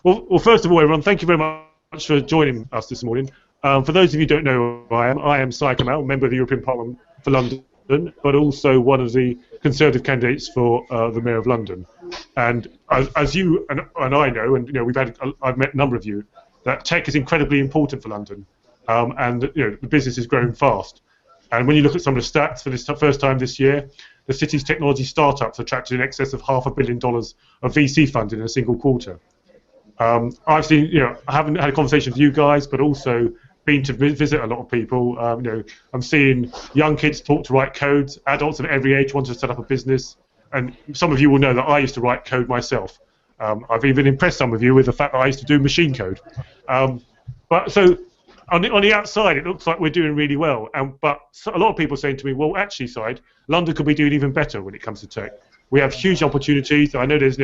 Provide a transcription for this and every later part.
Well, first of all, everyone, thank you very much for joining us this morning. For those of you who don't know who I am Syed, member of the European Parliament for London, but also one of the Conservative candidates for the Mayor of London. And as you and I know, and I've met a number of you, that tech is incredibly important for London, and the business is growing fast. And when you look at some of the stats for this first time this year, the city's technology startups attracted in excess of $500 million of VC funding in a single quarter. I've seen, I haven't had a conversation with you guys, but also been to visit a lot of people. I'm seeing young kids talk to write codes, adults of every age want to set up a business, and some of you will know that I used to write code myself. I've even impressed some of you with the fact that I used to do machine code. But so on the outside, it looks like we're doing really well. But a lot of people are saying to me, well, actually, Syed, London could be doing even better when it comes to tech. We have huge opportunities. I know there's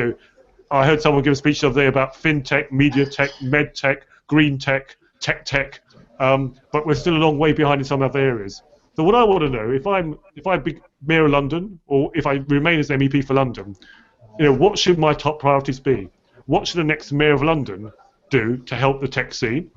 I heard someone give a speech the other day about fintech, media tech, med tech, green tech, tech, but we're still a long way behind in some other areas. So what I want to know, if I be Mayor of London, or if I remain as MEP for London, what should my top priorities be? What should the next Mayor of London do to help the tech scene?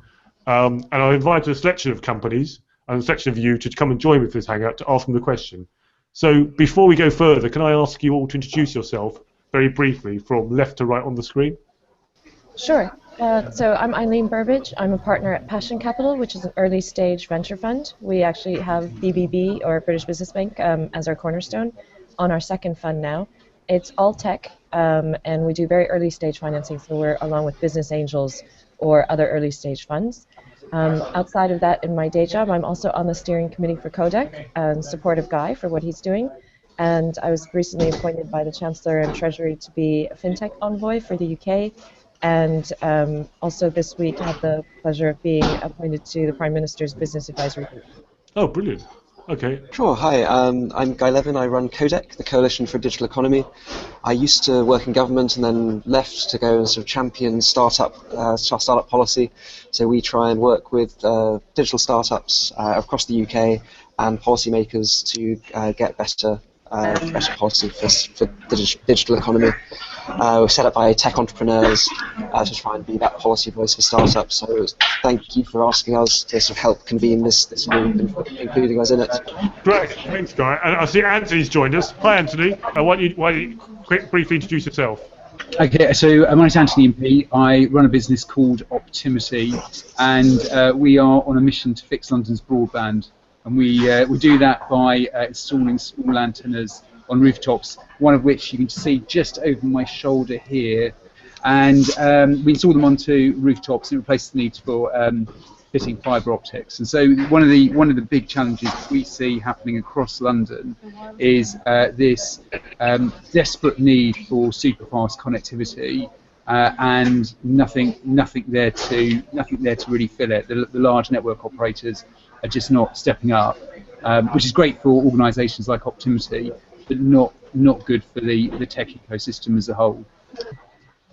And I invited a selection of companies and a selection of you to come and join me for this hangout to ask them the question. So before we go further, can I ask you all to introduce yourself very briefly from left to right on the screen? Sure. So I'm Eileen Burridge. I'm a partner at Passion Capital, which is an early stage venture fund. We actually have BBB, or British Business Bank, as our cornerstone on our second fund now. It's all tech, and we do very early stage financing, so we're along with business angels or other early stage funds. Outside of that, in my day job, I'm also on the steering committee for COADEC and support of Guy for what he's doing. And I was recently appointed by the Chancellor and Treasury to be a fintech envoy for the UK. And also this week I had the pleasure of being appointed to the Prime Minister's Business Advisory Group. Oh, brilliant. Okay. Sure. Hi, I'm Guy Levin. I run COADEC, the Coalition for a Digital Economy. I used to work in government and then left to go and sort of champion startup policy. So we try and work with digital startups across the UK and policymakers to get better policy for the digital economy. We're set up by tech entrepreneurs to try and be that policy voice for startups. So thank you for asking us to sort of help convene this group and including us in it. Great, thanks, Guy. And I see Anthony's joined us. Hi, Anthony. Why don't you briefly introduce yourself? Okay, so my name is Anthony Impey. I run a business called Optimity, and we are on a mission to fix London's broadband. And we do that by installing small antennas on rooftops, one of which you can see just over my shoulder here. And we install them onto rooftops and it replaces the need for fitting fibre optics. And so one of the big challenges we see happening across London is this desperate need for super fast connectivity. And nothing there to really fill it. The large network operators are just not stepping up, which is great for organisations like Optimity, but not good for the tech ecosystem as a whole.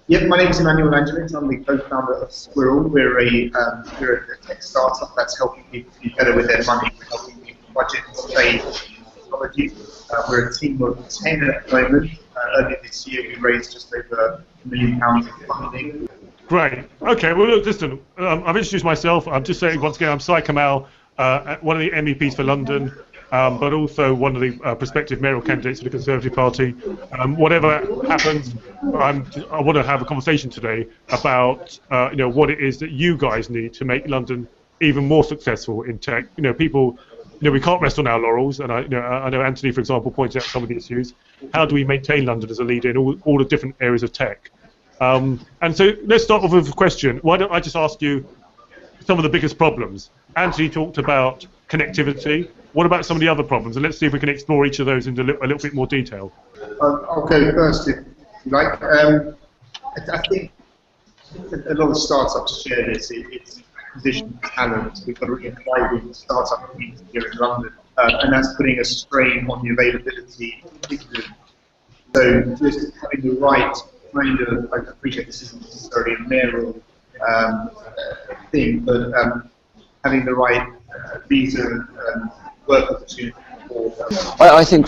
Yep, my name is Emanuel Andjelicc. I'm the co-founder of Squirrel. We're a tech startup that's helping people do better with their money, helping people budget, trade, technology. We're a team of 10 at the moment. Earlier this year, we raised just over £1 million in funding. Great. Okay. Well, look, listen. I've introduced myself. I'm just saying once again, I'm Syed Kamall, one of the MEPs for London, but also one of the prospective mayoral candidates for the Conservative Party. Whatever happens, I want to have a conversation today about what it is that you guys need to make London even more successful in tech. People. We can't rest on our laurels, and I know Anthony, for example, pointed out some of the issues. How do we maintain London as a leader in all the different areas of tech? And so let's start off with a question. Why don't I just ask you some of the biggest problems? Anthony talked about connectivity. What about some of the other problems? And let's see if we can explore each of those in a little bit more detail. I'll go first, if you like. I think a lot of startups share this. It's acquisition talent. We've got a really thriving startup community here in London, and that's putting a strain on the availability of particularly. So just having the right kind of, I appreciate this isn't necessarily a mayoral thing, but having the right visa and work opportunity I think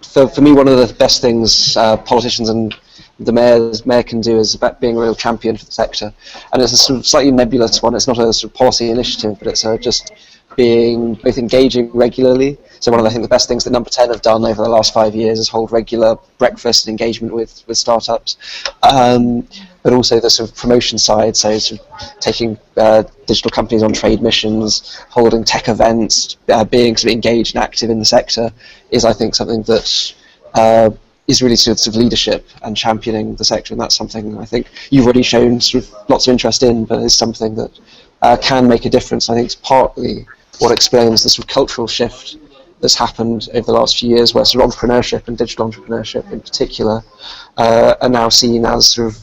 for me, one of the best things politicians and the mayor can do is about being a real champion for the sector. And it's a sort of slightly nebulous one. It's not a sort of policy initiative, but it's just being both engaging regularly. So one of the best things that Number 10 have done over the last 5 years is hold regular breakfast and engagement with startups. But also the sort of promotion side, so sort of taking digital companies on trade missions, holding tech events, being sort of engaged and active in the sector is, I think, something that is really sort of leadership and championing the sector, and that's something I think you've already shown sort of lots of interest in, but is something that can make a difference. I think it's partly what explains the sort of cultural shift that's happened over the last few years, where sort of entrepreneurship and digital entrepreneurship in particular are now seen as sort of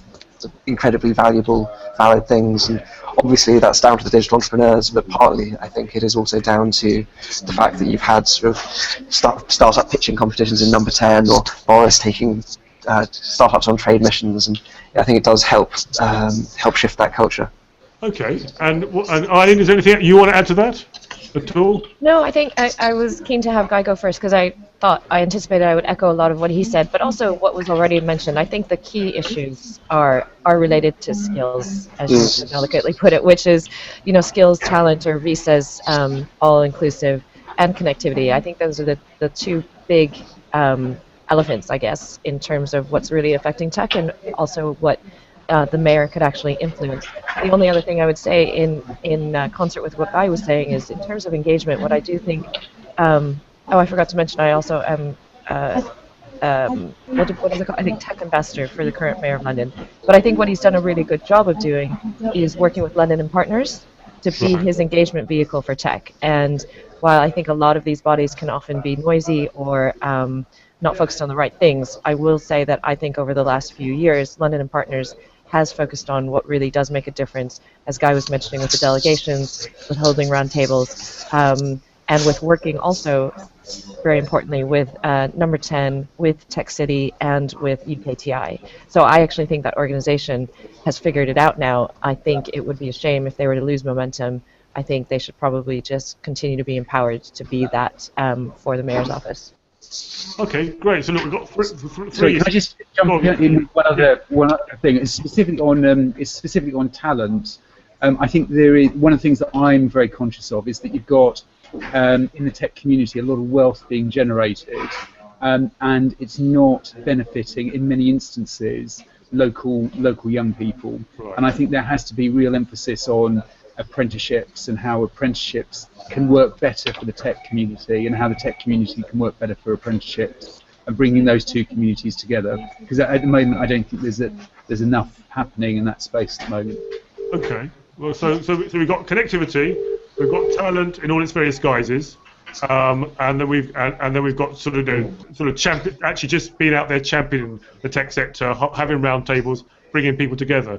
incredibly valuable, valid things. And obviously that's down to the digital entrepreneurs, but partly I think it is also down to the fact that you've had sort of startup pitching competitions in Number 10, or Boris taking startups on trade missions, and I think it does help shift that culture. Okay, and Eileen, is there anything you want to add to that at all? No, I think I was keen to have Guy go first because I anticipated I would echo a lot of what he said, but also what was already mentioned. I think the key issues are related to skills, as you delicately put it, which is, skills, talent, or visas, all-inclusive, and connectivity. I think those are the two big elephants, I guess, in terms of what's really affecting tech and also what the mayor could actually influence. The only other thing I would say in concert with what Guy was saying is, in terms of engagement, what I do think, I forgot to mention, I also am, what is it called? I think tech ambassador for the current mayor of London. But I think what he's done a really good job of doing is working with London and Partners to be his engagement vehicle for tech. And while I think a lot of these bodies can often be noisy or not focused on the right things, I will say that I think over the last few years, London and Partners has focused on what really does make a difference, as Guy was mentioning, with the delegations, with holding roundtables, and with working also, very importantly, with Number 10, with Tech City, and with UKTI. So I actually think that organization has figured it out now. I think it would be a shame if they were to lose momentum. I think they should probably just continue to be empowered to be that for the mayor's office. Okay, great. So look, we've got three. Sorry, can I just jump in one other thing? It's specifically on talent. I think there is one of the things that I'm very conscious of is that you've got in the tech community a lot of wealth being generated, and it's not benefiting in many instances local young people. Right. And I think there has to be real emphasis on apprenticeships and how apprenticeships can work better for the tech community, and how the tech community can work better for apprenticeships, and bringing those two communities together. Because at the moment, I don't think there's enough happening in that space at the moment. Okay. Well, so we've got connectivity, we've got talent in all its various guises, and then we've got sort of champion, actually just being out there championing the tech sector, having roundtables, bringing people together.